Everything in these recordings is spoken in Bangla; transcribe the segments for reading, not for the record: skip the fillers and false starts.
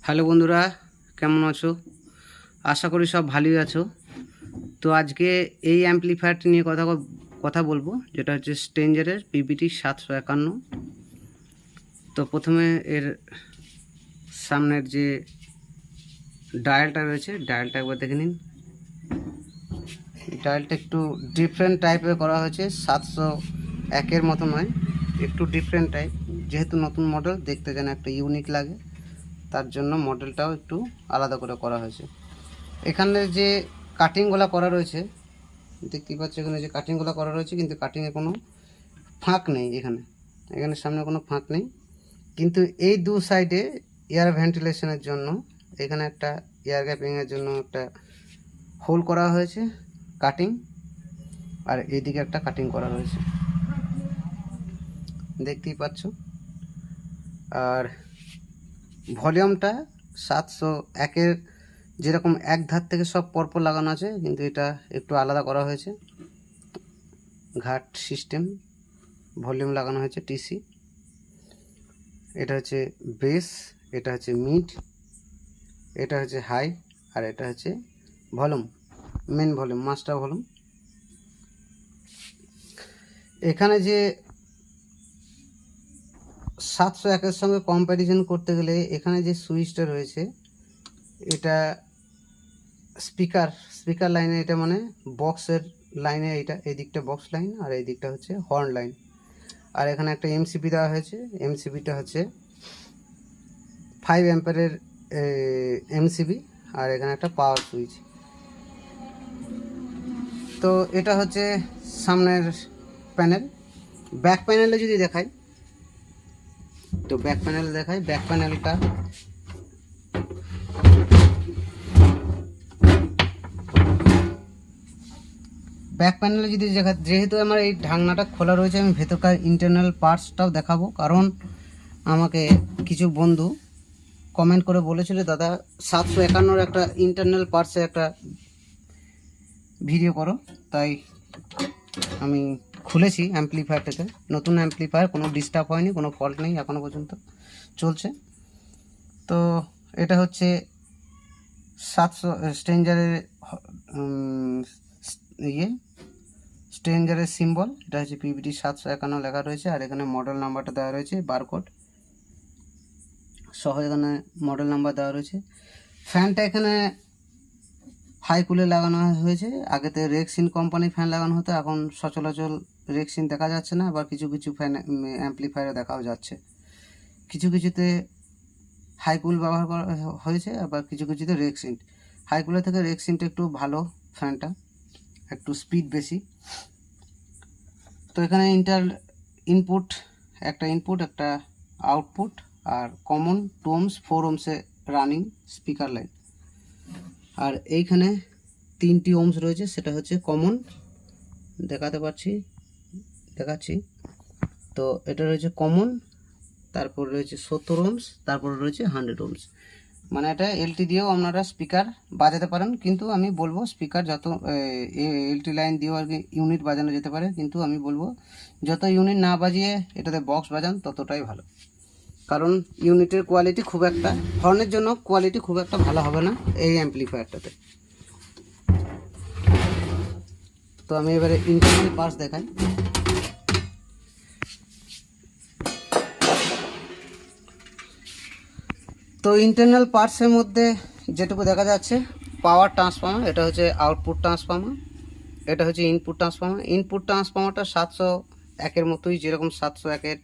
হ্যালো বন্ধুরা, কেমন আছো? আশা করি সব ভালোই আছো। তো আজকে এই অ্যাম্পলিফায়ারটি নিয়ে কথা বলবো, যেটা হচ্ছে স্ট্রেঞ্জারের পিবিটি 751। তো প্রথমে এর সামনের যে ডায়ালটা রয়েছে, ডায়ালটা একবার দেখে নিন। ডায়ালটা একটু ডিফারেন্ট টাইপের করা হয়েছে, 701-এর মতো নয়, একটু ডিফারেন্ট টাইপ। যেহেতু নতুন মডেল, দেখতে যেন একটা ইউনিক লাগে, তার জন্য মডেলটাও একটু আলাদা করে করা হয়েছে। এখানে যে কাটিংগুলো করা রয়েছে, দেখতেই পাচ্ছ, এখানে যে কাটিংগুলো করা রয়েছে, কিন্তু কাটিংয়ে কোনো ফাঁক নেই। এখানে সামনে কোনো ফাঁক নেই, কিন্তু এই দু সাইডে এয়ার ভেন্টিলেশনের জন্য এখানে একটা এয়ার গ্যাপিংয়ের জন্য একটা হোল করা হয়েছে, কাটিং। আর এইদিকে একটা কাটিং করা রয়েছে, দেখতেই পাচ্ছ। আর ভলিউমটা 701-এর যেরকম এক ধার থেকে সব পরপর লাগানো আছে, কিন্তু এটা একটু আলাদা করা হয়েছে। ঘাট সিস্টেম ভলিউম লাগানো হয়েছে, টিসি। এটা হচ্ছে বেস, এটা হচ্ছে মিড, এটা হচ্ছে হাই, আর এটা হচ্ছে volume, main volume, master volume. এখানে যে 701-এর সঙ্গে কম্প্যারিজন করতে গেলে এখানে যে সুইচটা রয়েছে, এটা স্পিকার লাইনে, এটা মানে বক্সের লাইনে, এইটা এই দিকটা বক্স লাইন আর এই দিকটা হচ্ছে হর্ন লাইন। আর এখানে একটা এমসিবি দেওয়া হয়েছে, এমসিবিটা হচ্ছে 5 অ্যাম্পারের এমসিবি। আর এখানে একটা পাওয়ার সুইচ। তো এটা হচ্ছে সামনের প্যানেল। ব্যাক প্যানেলে যদি দেখাই, তো ব্যাক প্যানেলটা যদি যেহেতু আমার এই ঢাকনাটা খোলা রয়েছে, আমি ভেতরকার ইন্টারনাল পার্টসটাও দেখাবো। কারণ আমাকে কিছু বন্ধু কমেন্ট করে বলেছিল, দাদা 751-র একটা ইন্টারনাল পার্টসে একটা ভিডিও করো। তাই আমি খুলেছি অ্যাম্পলিফায়ারটাকে। নতুন অ্যাম্পলিফায়ার, কোনো ডিস্টার্ব হয়নি, কোনো ফল্ট নেই, এখনও পর্যন্ত চলছে। তো এটা হচ্ছে 700 স্ট্রেঞ্জারের স্ট্রেঞ্জারের সিম্বল। এটা হচ্ছে পিবিটি 751 লেখা রয়েছে। আর এখানে মডেল নাম্বারটা দেওয়া রয়েছে, বারকোড সহ এখানে মডেল নাম্বার দেওয়া রয়েছে। ফ্যানটা এখানে হাই কুলে লাগানো হয়েছে। আগেতে রেক্সিন কোম্পানির ফ্যান লাগানো হতো, এখন সচরাচর রেক্সিন দেখা যাচ্ছে না। আবার কিছু কিছু ফ্যান অ্যাম্পলিফায়ারে দেখাও যাচ্ছে। কিছু কিছুতে হাই কুল ব্যবহার করা হয়েছে, আবার কিছু কিছুতে রেক্সিন। হাই কুলের থেকে রেক্সিনটা একটু ভালো, ফ্যানটা একটু স্পিড বেশি। তো এখানে ইনপুট একটা আউটপুট, আর কমন 2 ohms 4 ohmসে রানিং স্পিকার লাইন। আর এইখানে 3টি ohms রয়েছে, সেটা হচ্ছে কমন, দেখাচ্ছি। তো এটা রয়েছে কমন, তারপর রয়েছে 70 ohms, তারপর রয়েছে 100 ohms। মানে এটা এলটি দিয়েও আপনারা স্পিকার বাজাতে পারেন, কিন্তু আমি বলবো স্পিকার যত এলটি লাইন দিয়েও আর কি ইউনিট বাজানো যেতে পারে, কিন্তু আমি বলবো যত ইউনিট না বাজিয়ে এটাতে বক্স বাজান ততটাই ভালো। কারণ ইউনিটের কোয়ালিটি খুব একটা, হর্নের জন্য কোয়ালিটি খুব একটা ভালো হবে না এই অ্যাম্পলিফায়ারটাতে। তো আমি এবারে ইন্টারনাল পার্টস দেখাই। তো ইন্টারনাল পার্টসের মধ্যে যেটুকু দেখা যাচ্ছে, পাওয়ার ট্রান্সফর্মার, এটা হচ্ছে আউটপুট ট্রান্সফর্মার, এটা হচ্ছে ইনপুট ট্রান্সফর্মার। ইনপুট ট্রান্সফর্মারটা 701-এর মতোই, যেরকম 701-এর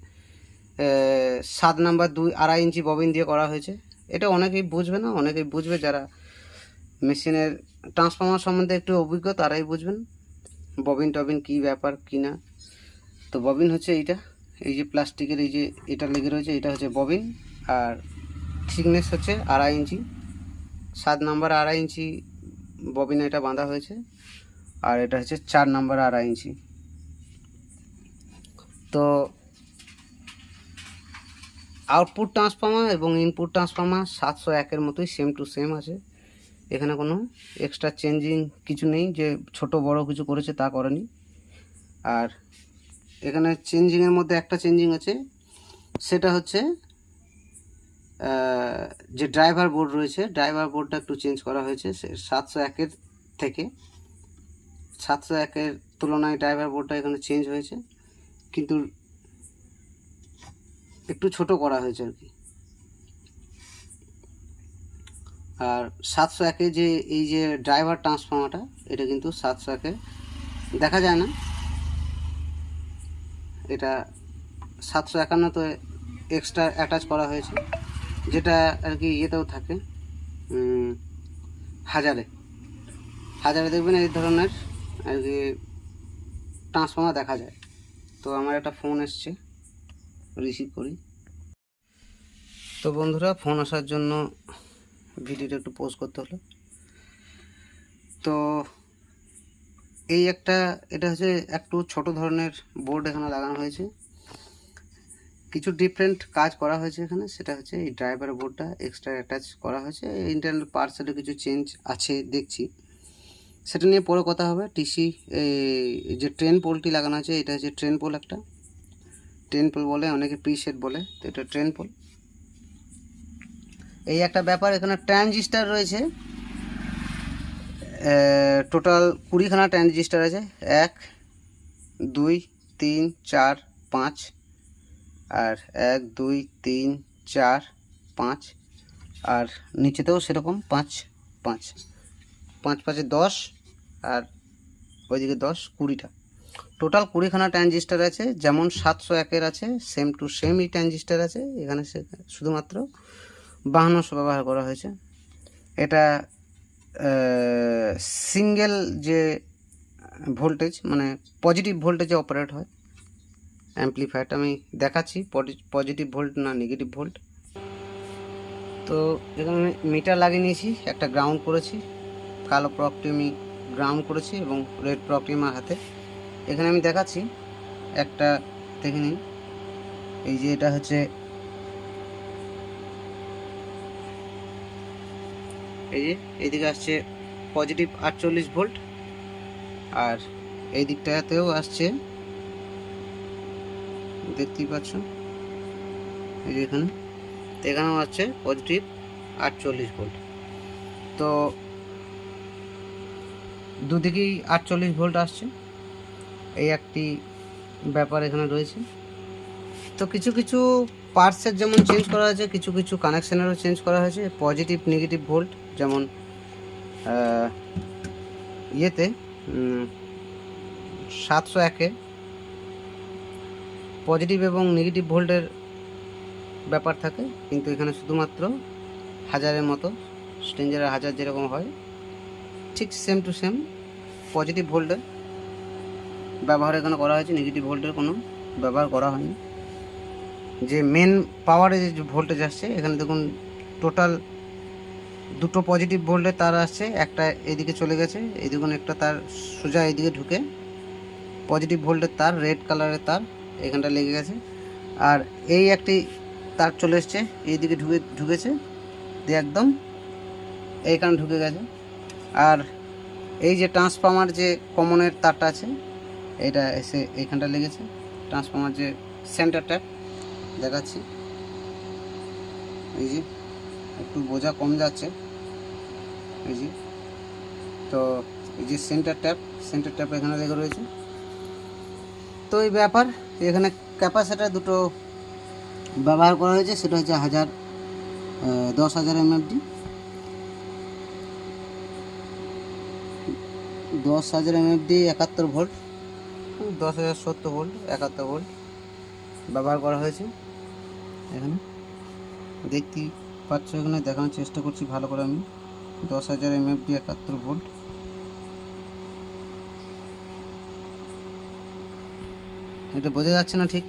7 নাম্বার 2.5 ইঞ্চি ববিন দিয়ে করা হয়েছে। এটা অনেকেই বুঝবে না, অনেকেই বুঝবে যারা মেশিনের ট্রান্সফর্মার সম্বন্ধে একটু অভিজ্ঞ, তারাই বুঝবেন ববিন টবিন কী ব্যাপার কী না। তো ববিন হচ্ছে এইটা, এই যে প্লাস্টিকের এই যে এটা লেগে রয়েছে, এটা হচ্ছে ববিন। আর থিকনেস হচ্ছে 2.5 ইঞ্চি, 7 নাম্বার 2.5 ইঞ্চি ববিনে এটা বাঁধা হয়েছে। আর এটা হচ্ছে 4 নাম্বার 2.5 ইঞ্চি। তো আউটপুট ট্রান্সফর্মার এবং ইনপুট ট্রান্সফর্মার 701-এর মতোই সেম টু সেম আছে। এখানে কোনো এক্সট্রা চেঞ্জিং কিছু নেই, যে ছোট বড় কিছু করেছে তা করেনি। আর এখানে চেঞ্জিংয়ের মধ্যে একটা চেঞ্জিং আছে, সেটা হচ্ছে যে ড্রাইভার বোর্ড রয়েছে, ড্রাইভার বোর্ডটা একটু চেঞ্জ করা হয়েছে। 701-এর থেকে 701-এর তুলনায় ড্রাইভার বোর্ডটা এখানে চেঞ্জ হয়েছে, কিন্তু একটু ছোট করা হয়েছে আর কি। আর 701-এ যে এই যে ড্রাইভার ট্রান্সফর্মারটা, এটা কিন্তু 701-এ দেখা যায় না। এটা 751-তে এক্সট্রা অ্যাটাচ করা হয়েছে, যেটা আর কি ইয়েতেও থাকে, হাজারে দেখবেন এই ধরনের আর কি ট্রান্সফর্মার দেখা যায়। তো আমার একটা ফোন এসছে, রিসিভ করি। তো বন্ধুরা, ফোন আসার জন্য ভিডিওটা একটু পোজ করতে হলো। তো এই এটা হচ্ছে একটু ছোট ধরনের বোর্ড এখানে লাগানো হয়েছে। কিছু ডিফারেন্ট কাজ করা হয়েছে এখানে, সেটা হচ্ছে এই ড্রাইভার বোর্ডটা এক্সট্রা অ্যাটাচ করা হয়েছে। ইন্টারনাল পার্টসেরও কিছু চেঞ্জ আছে দেখছি, সেটা নিয়ে পরে কথা হবে। টিসি এই যে ট্রেন পোলটি লাগানো আছে, এটা হচ্ছে ট্রেন পোল, একটা ট্রেন পোল বলে, অনেকে প্রিসেট বলে, তো এটা ট্রেন পোল। এই একটা ব্যাপার, এখানে ট্রানজিস্টার রয়েছে, টোটাল 20খানা ট্রানজিস্টার আছে। 1 2 3 4 5, আর 1 2 3 4 5, আর নিচেতেও সেরকম 5 5 5 5 10, আর ওইদিকে 10 20টা, টোটাল 20খানা ট্রানজিস্টার আছে। যেমন 701-এর আছে, সেম টু সেম এই ট্রানজিস্টার আছে এখানে, শুধুমাত্র 5200 ব্যবহার করা হয়েছে। এটা সিঙ্গেল যে ভোল্টেজ, মানে পজিটিভ ভোল্টেজে অপারেট হয় অ্যাম্পলিফায়ারটা। আমি দেখাচ্ছি পজিটিভ ভোল্ট না নেগেটিভ ভোল্ট। তো এখানে মিটার লাগিয়ে নিয়েছি, একটা গ্রাউন্ড করেছি, কালো প্রপটি আমি গ্রাউন্ড করেছি এবং রেড প্রপটি আমার হাতে। এখানে আমি দেখাচ্ছি, একটা দেখে নিন। এই যে এটা হচ্ছে, এই যে এইদিকে আসছে পজিটিভ 48 ভোল্ট, আর এই দিকটাতেও আসছে, দেখতেই পাচ্ছ এই যে এখানেও আসছে পজিটিভ 48 ভোল্ট। তো দুদিকেই 48 ভোল্ট আসছে, এই একটি ব্যাপার এখানে রয়েছে। তো কিছু কিছু পার্টসের যেমন চেঞ্জ করা হয়েছে, কিছু কিছু কানেকশানেরও চেঞ্জ করা হয়েছে। পজিটিভ নেগেটিভ ভোল্ট যেমন ইয়েতে 701-এ পজিটিভ এবং নেগেটিভ ভোল্টের ব্যাপার থাকে, কিন্তু এখানে শুধুমাত্র হাজারের মতো, স্ট্রেঞ্জারের 1000 যেরকম হয় ঠিক সেম টু সেম পজিটিভ ভোল্টের ব্যবহার এখানে করা হয়েছে। নেগেটিভ ভোল্টের কোনো ব্যবহার করা হয়নি। যে মেন পাওয়ারে যে ভোল্টেজ আসছে, এখানে দেখুন টোটাল 2টো পজিটিভ ভোল্টের তার আসছে, একটা এদিকে চলে গেছে, এই দেখুন একটা তার সোজা এইদিকে ঢুকে পজিটিভ ভোল্টের তার, রেড কালারের তার এখানটা লেগে গেছে, আর এই একটি তার চলে এসছে এইদিকে ঢুকেছে দিয়ে একদম এইখানে ঢুকে গেছে। আর এই যে ট্রান্সফর্মার যে কমনের তারটা আছে, এটা এসে এইখানটা লেগেছে। ট্রান্সফর্মার যে সেন্টার ট্যাপ দেখাচ্ছি, এই যে একটু বোঝা কম যাচ্ছে, এই যে। তো এই যে সেন্টার ট্যাপ এখানে লেগে রয়েছে। তো এই ব্যাপার, এখানে ক্যাপাসিটার দুটো ব্যবহার করা হয়েছে, সেটা হচ্ছে 10,000 MFD, 10,000 MFD 71 volt, 10,070 volt, 71 volt ব্যবহার করা হয়েছে এখানে। দেখতেই পাচ্ছ, এখানে দেখানোর চেষ্টা করছি ভালো করে আমি। 10,000 MFD 71 ভোল্ট। এটা বোঝা যাচ্ছে না ঠিক।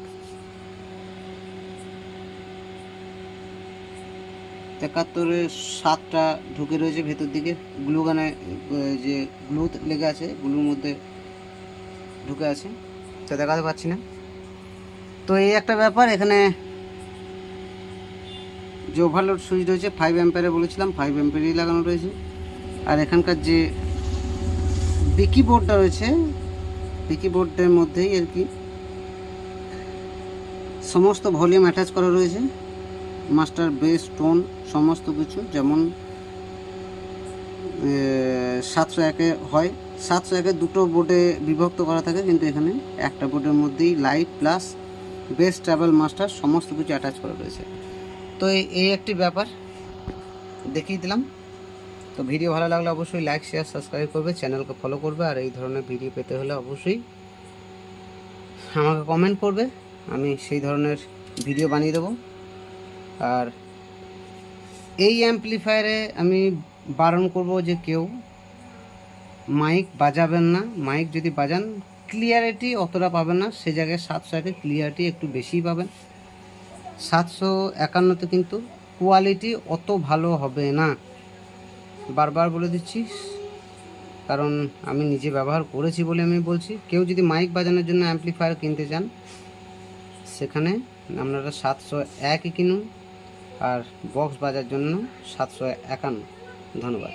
71-এ 7টা ঢুকে রয়েছে ভেতর দিকে, গ্লু গানে যে গ্লু লেগে আছে, গ্লুর মধ্যে ঢুকে আছে, তো দেখাতে পাচ্ছি না। তো এই একটা ব্যাপার। এখানে যে ওভারলোড সুইচ রয়েছে 5 অ্যাম্পিয়ারে, বলেছিলাম 5 অ্যাম্পিয়ারই লাগানো রয়েছে। আর এখানকার যে বিকি বোর্ডটা রয়েছে, বিকি বোর্ডের মধ্যেই আর কি সমস্ত ভলিউম অ্যাটাচ করা রয়েছে। মাস্টার, বেস, টোন সমস্ত কিছু যেমন 701-এ হয়। 701-এ দুটো বোর্ডে বিভক্ত করা থাকে, কিন্তু এখানে একটা বোর্ডের মধ্যেই light plus base, travel master সমস্ত কিছু অ্যাটাচ করা রয়েছে। তো এই একটি ব্যাপার দেখিয়ে দিলাম। তো ভিডিও ভালো লাগলে অবশ্যই লাইক, শেয়ার, সাবস্ক্রাইব করবে, চ্যানেলকে ফলো করবে, আর এই ধরনের ভিডিও পেতে হলে অবশ্যই আমাকে কমেন্ট করবে, আমি সেই ধরনের ভিডিও বানিয়ে দেবো। আর এই অ্যাম্পলিফায়ারে আমি বারণ করব যে কেউ মাইক বাজাবেন না। মাইক যদি বাজান ক্লিয়ারিটি অতটা পাবেন না, সে জায়গায় 701-এ ক্লিয়ারিটি একটু বেশিই পাবেন। 751-তে কিন্তু কোয়ালিটি অত ভালো হবে না, বারবার বলে দিচ্ছি, কারণ আমি নিজে ব্যবহার করেছি বলে আমি বলছি। কেউ যদি মাইক বাজানোর জন্য অ্যাম্পলিফায়ার কিনতে চান, সেখানে আপনারা 701-ই কিনুন, আর বক্স বাজার জন্য 751। ধন্যবাদ।